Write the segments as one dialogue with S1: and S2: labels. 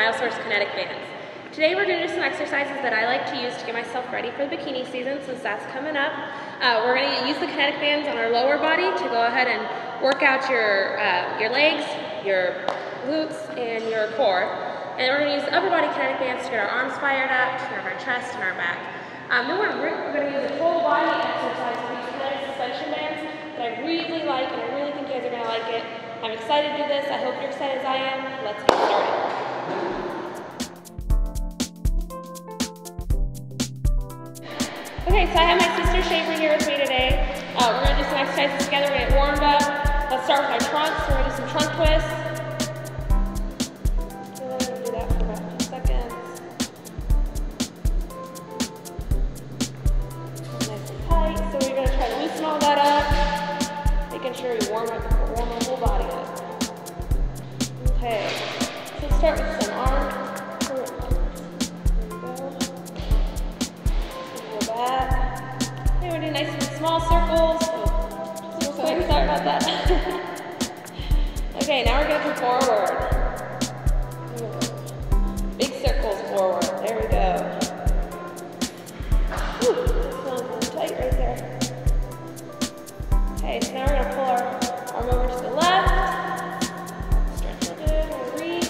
S1: Myosource Kinetic bands. Today we're going to do some exercises that I like to use to get myself ready for the bikini season since that's coming up. We're going to use the kinetic bands on our lower body to go ahead and work out your legs, your glutes, and your core. And we're going to use the upper body kinetic bands to get our arms fired up, to nerve our chest and our back. Then we're going to use a full body exercise with these kinetic suspension bands that I really like, and I really think you guys are going to like it. I'm excited to do this. I hope you're excited as I am. Let's get started. Okay, so I have my sister Shaver here with me today. We're going to do some exercises together. We're going to get warmed up. Let's start with our trunks. We're going to do some trunk twists. We're going to do that for about 2 seconds. Nice and tight. So we're going to try to loosen all that up, making sure you warm our whole body up. Okay, so let's start with some arms. Okay, we're doing nice and small circles. Just quick, sorry about that. Okay, now we're going to come forward. Big circles forward. There we go. Whew, feeling really tight right there. Okay, so now we're going to pull our arm over to the left. Stretch a little bit. Reach.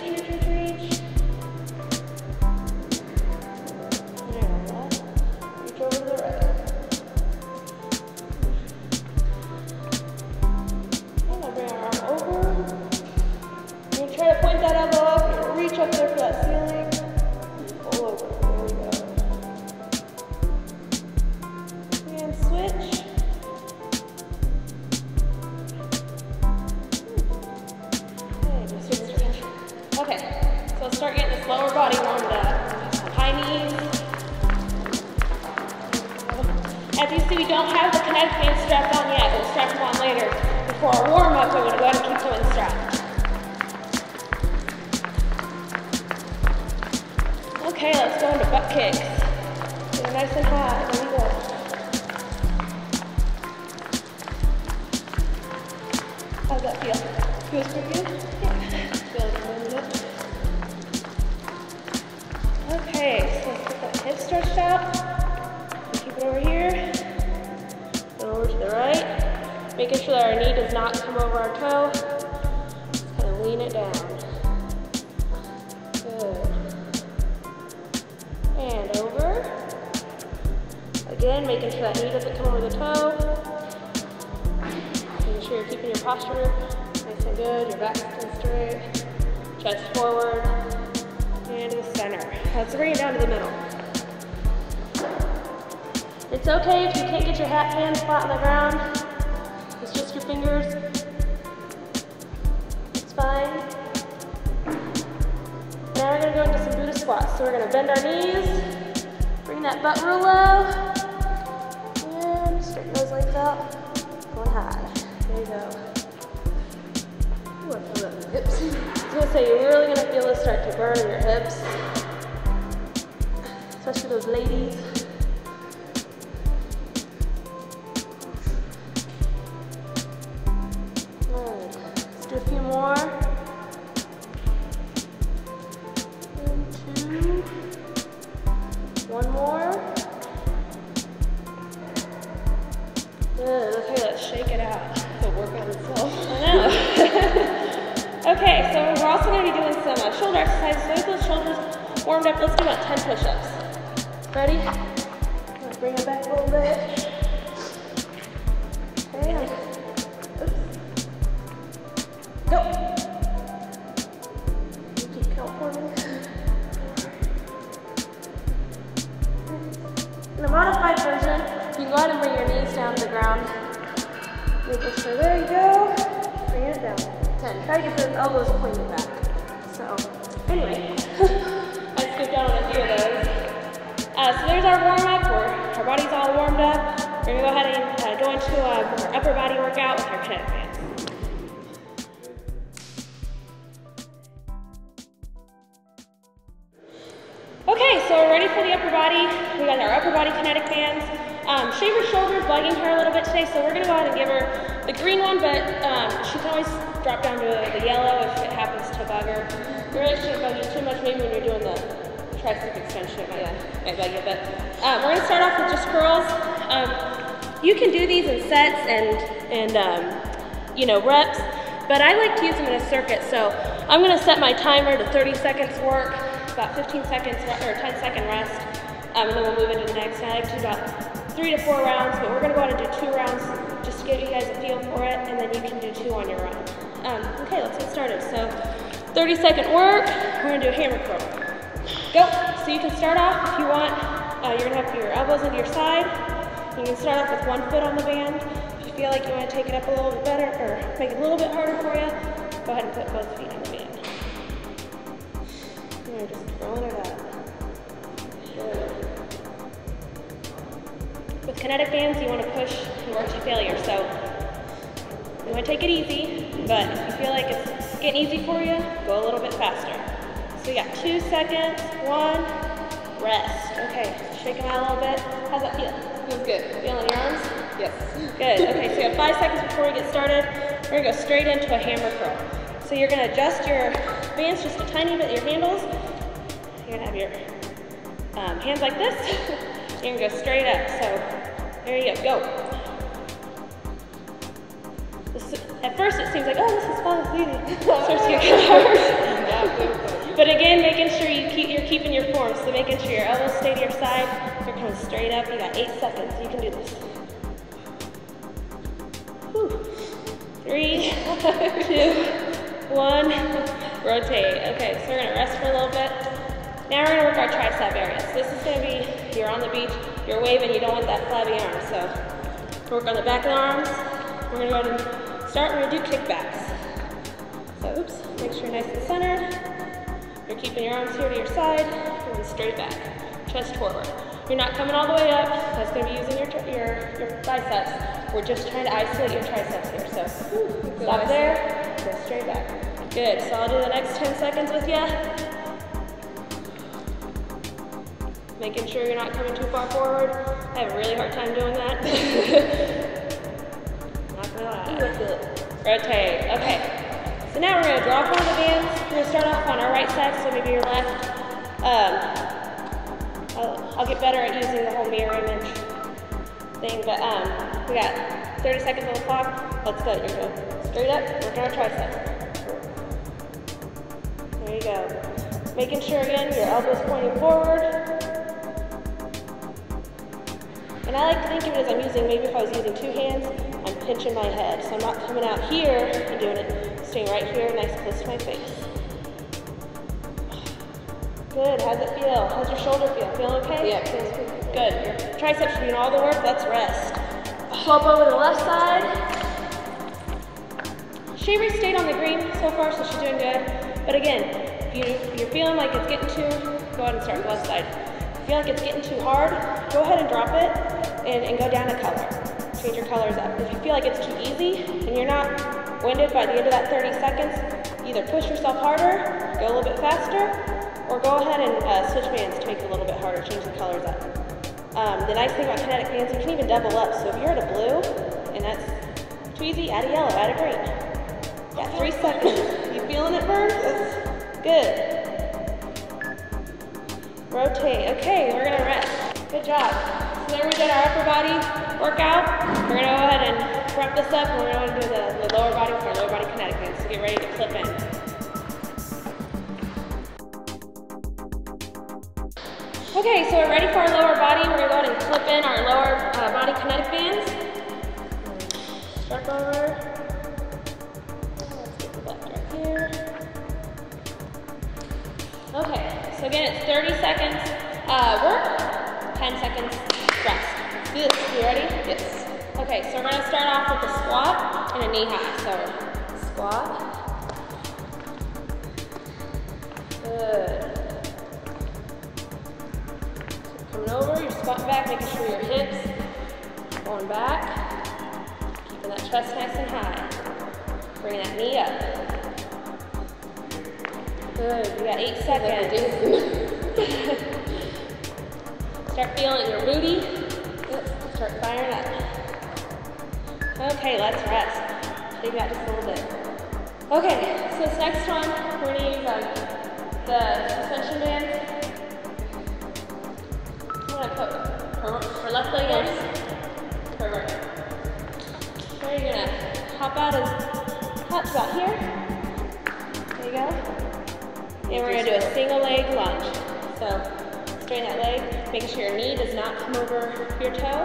S1: Reach over to the right. Try to point that elbow up, reach up there for that ceiling, pull over, there we go. And switch. Okay, so let's start getting this lower body warmed up. Some high knees. As you see, we don't have the kinetic bands strapped on yet, we'll strap them on later. Before our warm up, we're going to go ahead and keep them strapped. Okay, let's go into butt kicks. Get nice and high. There we go. How's that feel? Feels pretty good? Yeah. Feels really good. Okay, so let's get that hip stretched out. Keep it over here. Go over to the right. Making sure that our knee does not come over our toe. Just kind of lean it down. Good. And over. Again, making sure that knee doesn't come over the toe. Making sure you're keeping your posture nice and good, your back nice and straight. Chest forward. And to the center. Let's bring it down to the middle. It's okay if you can't get your hand flat on the ground. It's just your fingers. It's fine. Now we're going to go into some Buddha squats. So we're going to bend our knees, bring that butt real low, and straighten those legs out, going high. There you go. Ooh, I feel that in the hips. I was going to say, you're really going to feel this start to burn in your hips, especially those ladies. Good. Let's do a few more. One more. Good. Okay, let's shake it out. It'll work on itself. I know. Okay, so we're also going to be doing some shoulder exercises. So with those shoulders warmed up, let's do about 10 push-ups. Ready? Let's bring it back a little bit. Okay. Oops. Go. Keep count for me. In a modified version, you can go ahead and bring your knees down to the ground. Making sure, there you go. Bring it down. 10. Try to get those elbows pointed back. So, anyway, I skipped down on a few of those. So there's our warm-up. Our body's all warmed up. We're going to go ahead and go into our upper body workout with our kinetic bands. Okay, so we're ready for the upper body. We got our upper body kinetic bands. Shave her shoulders, bugging her a little bit today, so we're going to go ahead and give her the green one, but she can always drop down to the yellow if it happens to bug her. really shouldn't bug you too much. Maybe when you're doing the tricep extension, it might bug you. But we're gonna start off with just curls. You can do these in sets and you know, reps, but I like to use them in a circuit. So I'm gonna set my timer to 30 seconds work, about 15 seconds or 10-second rest, and then we'll move into the next. And I like to do about 3 to 4 rounds, but we're gonna go out and do 2 rounds just to give you guys a feel for it, and then you can do 2 on your own. Okay, let's get started. So 30-second work, we're gonna do a hammer curl. Go. So you can start off if you want, you're gonna have your elbows into your side. You can start off with 1 foot on the band. If you feel like you wanna take it up a little bit better, or make it a little bit harder for you, go ahead and put both feet on the band. And you're just rolling it up. Good. With kinetic bands, you wanna push and work to failure. So you wanna take it easy, but if you feel like it's getting easy for you, go a little bit faster. So we got 2 seconds, 1, rest. Okay, shake them out a little bit. How's that feel?
S2: Feels good.
S1: Feeling your arms?
S2: Yes.
S1: Good. Okay, so you have 5 seconds before we get started. We're gonna go straight into a hammer curl. So you're gonna adjust your bands just a tiny bit, your handles. You're gonna have your hands like this. You're gonna go straight up. So there you go. At first it seems like, oh, this is fun, it's easy. Starts to get hard. But again, making sure you're keeping your form. So making sure your elbows stay to your side. You're coming straight up. You got 8 seconds. You can do this. Whew. 3, 2, 1. Rotate. Okay, so we're gonna rest for a little bit. Now we're gonna work our tricep area. So this is gonna be, you're on the beach, you're waving, you don't want that flabby arm. So work on the back of the arms. We're gonna go ahead and start, we're gonna do kickbacks. So oops, make sure you're nice and centered. You're keeping your arms here to your side, and straight back, chest forward. You're not coming all the way up. That's going to be using your biceps. We're just trying to isolate your triceps here. So stop there, go straight back. Good. So I'll do the next 10 seconds with you. Making sure you're not coming too far forward. I have a really hard time doing that. Not gonna lie. Rotate. Okay. So now we're going to drop on the bands. We're going to start off on our right side, so maybe your left. I'll get better at using the whole mirror image thing, but we got 30 seconds on the clock. Let's go. You're going straight up, working our triceps. There you go. Making sure again your elbows pointing forward. And I like to think of it as I'm using, maybe if I was using 2 hands, I'm pinching my head. So I'm not coming out here and doing it, staying right here, nice close to my face. Good, how's it feel? How's your shoulder feel? Feeling okay?
S2: Yeah, feels good.
S1: Good, your triceps are doing all the work, let's rest. Flip over to the left side. Shaver stayed on the green so far, so she's doing good. But again, if you're feeling like it's getting too, go ahead and start the left side. If you feel like it's getting too hard, go ahead and drop it and go down a color. Change your colors up. If you feel like it's too easy and you're not winded by the end of that 30 seconds, either push yourself harder, go a little bit faster, or go ahead and switch bands to make it a little bit harder, change the colors up. The nice thing about kinetic bands, you can even double up. So if you're at a blue and that's too easy, add a yellow, add a green. Got 3 seconds. You feeling it, Burns? Good. Rotate. Okay, we're gonna rest. Good job. So there we did our upper body workout. We're gonna go ahead and wrap this up, and we're gonna do the lower body with our lower body kinetic bands. So get ready to clip in. Okay, so we're ready for our lower body. We're gonna go ahead and clip in our lower body kinetic bands. Step over. Let's get the butt right here. Okay, so again, it's 30 seconds work, 10 seconds rest. Good. You ready? Yes. Okay, so we're gonna start off with a squat and a knee high. So squat. Good. Coming over, you're squatting back, making sure your hips going back, keeping that chest nice and high. Bring that knee up. Good, you got 8 seconds. Start feeling your booty. Start firing up. Okay, let's rest. Shake that just a little bit. Okay, so this next one, we're gonna use the suspension bands. I'm gonna put for left leg in. Perfect. So you're gonna hop out and hop to about here. There you go. And we're gonna do a single leg lunge. So straighten that leg, making sure your knee does not come over your toe.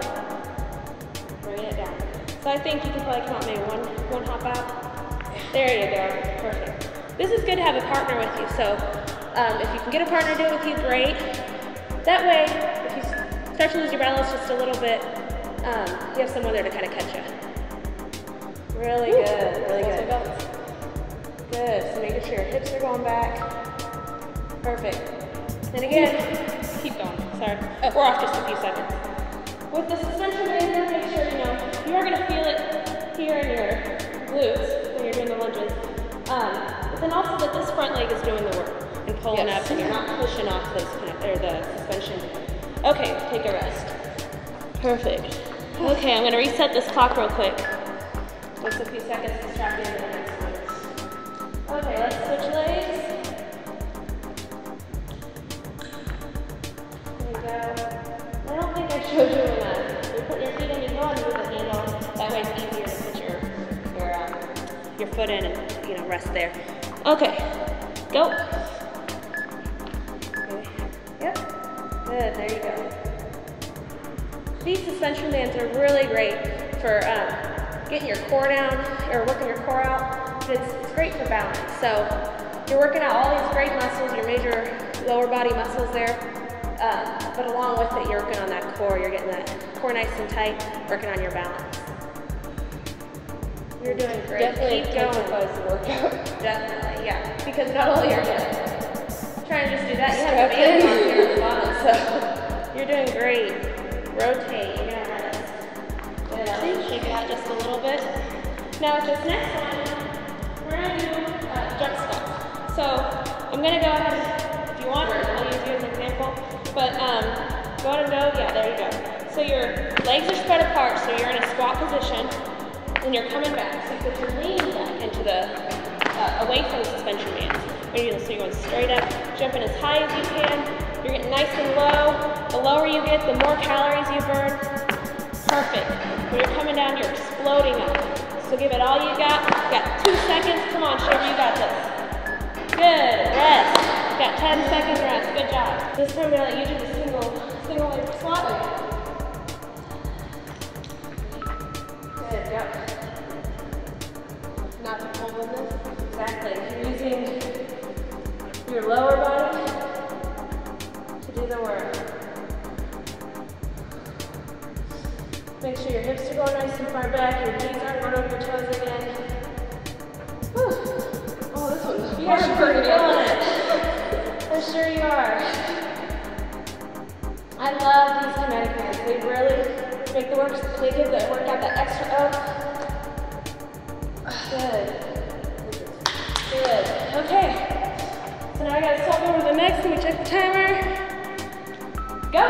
S1: Bringing it down. So I think you can probably come out maybe one hop out. There you go, perfect. This is good to have a partner with you. So if you can get a partner to do it with you, great. That way, if you start to lose your balance just a little bit, you have someone there to kind of catch you. Really good, really good. Good, so making sure your hips are going back. Perfect. And again, keep going, sorry. We're off just a few seconds. With the suspension band, make sure you are gonna feel it here in your glutes when you're doing the lunges. But then also that this front leg is doing the work and pulling up and you're not pushing off the suspension. Okay, take a rest. Perfect. Okay, I'm gonna reset this clock real quick. Just a few seconds to strap you into the next one. Okay, let's switch legs. There we go. I don't think I showed you when you put your feet in, you go and move the handle. That way it's easier to put your foot in and rest there. Okay, go. Okay. Yep. Good, there you go. These suspension bands are really great for getting your core down or working your core out. It's great for balance. So you're working out all these great muscles, your major lower body muscles there. But along with it, you're working on that core. You're getting that core nice and tight, working on your balance. You're doing great.
S2: Definitely
S1: keep going.
S2: The workout.
S1: Definitely, yeah. Because not only are you trying to just do that, you have the band on here at the bottom. So you're doing great. Rotate. You're gonna rest. Good. Shake it out just a little bit. Now with this next one, we're gonna do jump squats. So I'm gonna go ahead. If you want, I'll use you as an example. But go ahead and go. Yeah, there you go. So your legs are spread apart. So you're in a squat position. And you're coming back, so you put your knees back into the, away from the suspension bands. So you're going straight up, jumping as high as you can. You're getting nice and low. The lower you get, the more calories you burn. Perfect. When you're coming down, you're exploding up. So give it all you got. You got 2 seconds. Come on, Sugar, you got this. Good, rest. You got 10 seconds rest, good job. This time I'm gonna let you do the single leg squat. Good, go. Not to pull in this. Exactly. You're using your lower body to do the work. Make sure your hips are going nice and far back, your knees aren't going over your toes again. Whew. Oh, this one's you guys are feeling it. I'm sure you are. I love these kinetic bands. They really make the work, they give the workout that extra up. Good. Good. Okay. So now I gotta swap over to the next. Let me check the timer. Go.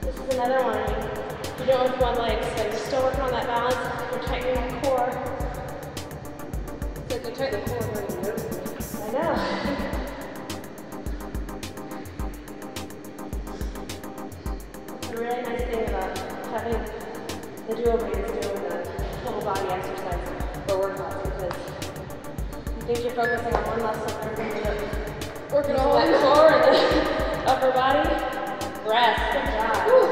S1: This is another one. You're doing it with one leg, so you're still working on that balance. You're tightening that core.
S2: It's like you tighten the core when you notice it.
S1: I know. The really nice thing about having the duo bands doing the whole body exercise or workouts because you think you're focusing on one muscle and you're working all that core and the upper body. Rest. Good job. Whew.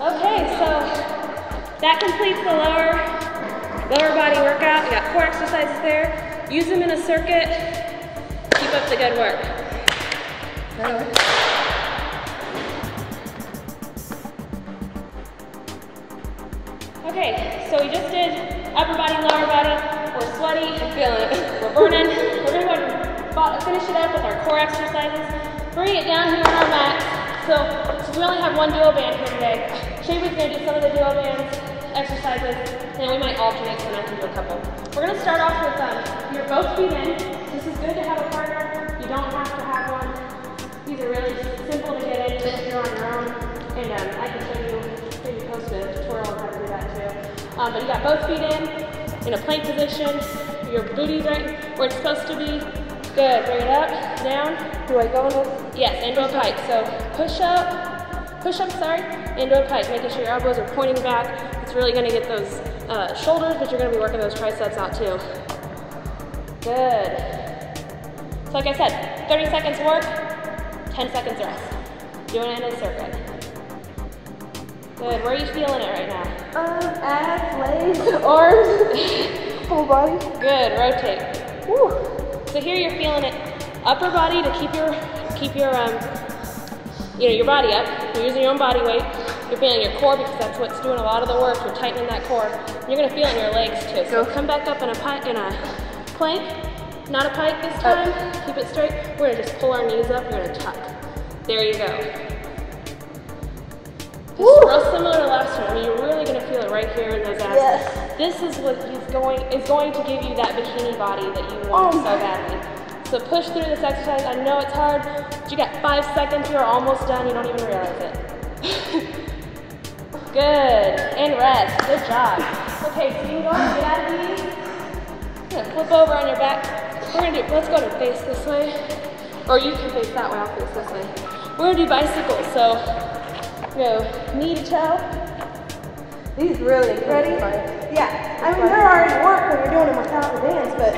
S1: Okay, so that completes the lower body workout. We got 4 exercises there. Use them in a circuit. Keep up the good work. Okay, so we just did upper body, lower body. We're sweaty. I'm feeling it. We're burning. We're going to go and finish it up with our core exercises. Bring it down here on our mat. So we only have one duo band here today. Shavy's going to do some of the duo band exercises, and we might alternate so I can do a couple. We're going to start off with your both feet in. This is good to have a partner. You don't have to have one. These are really simple to get into if you're on your own. And I can show you, maybe post a tutorial on how to do that too. But you got both feet in. in a plank position. Your booty's right where it's supposed to be. Good, bring it up, down.
S2: Do I go in this?
S1: Yes, into a pike. So push up, into a pike, making sure your elbows are pointing back. It's really gonna get those shoulders, but you're gonna be working those triceps out too. Good. So like I said, 30 seconds work, 10 seconds rest. Doing it in a circuit. Good, where are you feeling it right now?
S2: Abs, legs, arms, whole body.
S1: Good, rotate.
S2: Woo.
S1: So here you're feeling it, upper body to keep your your body up. You're using your own body weight. You're feeling your core because that's what's doing a lot of the work. You're tightening that core. You're gonna feel it in your legs too. So come back up in a plank, not a pike this time. Keep it straight. We're gonna just pull our knees up. You're gonna tuck. There you go. This is real similar to last time. I mean, you're really gonna feel it right here in those abs.
S2: Yes.
S1: This is what is going to give you that bikini body that you want so badly. So push through this exercise. I know it's hard, but you got 5 seconds. You're almost done. You don't even realize it. Good. And rest. Good job. Okay, so you can go ahead and get out of these. You're gonna flip over on your back. Let's go to face this way. Or you can face that way. I'll face this way. We're gonna do bicycles. So go knee to toe.
S2: These really ready? Yeah. I mean, they're already work when you're doing them without the bands, but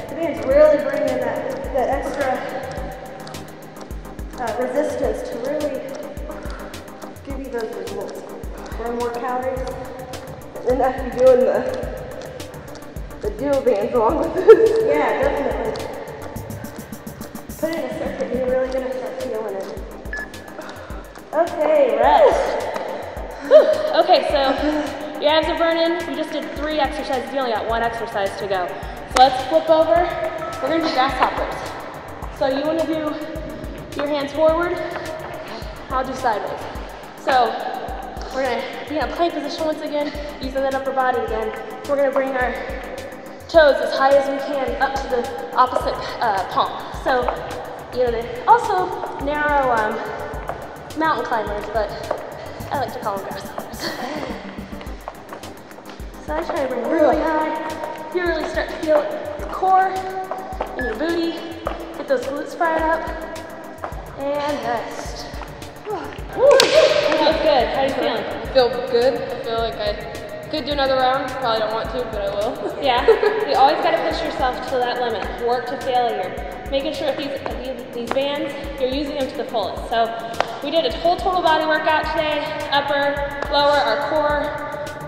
S2: the bands really bring in that extra resistance to really give you those results. Burn more calories, and after doing the dual bands along with this. Yeah, definitely. Put it in a circuit, and you're really gonna start feeling it. Okay, rest.
S1: Whew. Okay, so your abs are burning. We just did 3 exercises. You only got 1 exercise to go. So let's flip over. We're gonna do grasshoppers. So you wanna do your hands forward. I'll do sideways. So we're gonna be in a plank position once again, using that upper body again. We're gonna bring our toes as high as we can up to the opposite palm. So, you know, they also narrow mountain climbers, but I like to call them grasshoppers. So I try to bring really high. You really start to feel the core in your booty. Get those glutes fired up. And rest. Woo! That feels good. How are you feeling?
S3: Feel good. I feel like I could do another round. Probably don't want to, but I will.
S1: Yeah. You always got to push yourself to that limit. Work to failure. Making sure these bands, you're using them to the fullest. So we did a whole total body workout today. Upper, lower, our core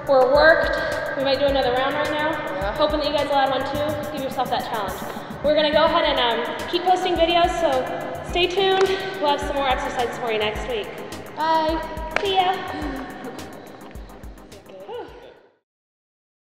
S1: were worked. We might do another round right now.
S3: Yeah.
S1: Hoping that you guys will add one too. Give yourself that challenge. We're going to go ahead and keep posting videos, so stay tuned. We'll have some more exercises for you next week. Bye. See ya.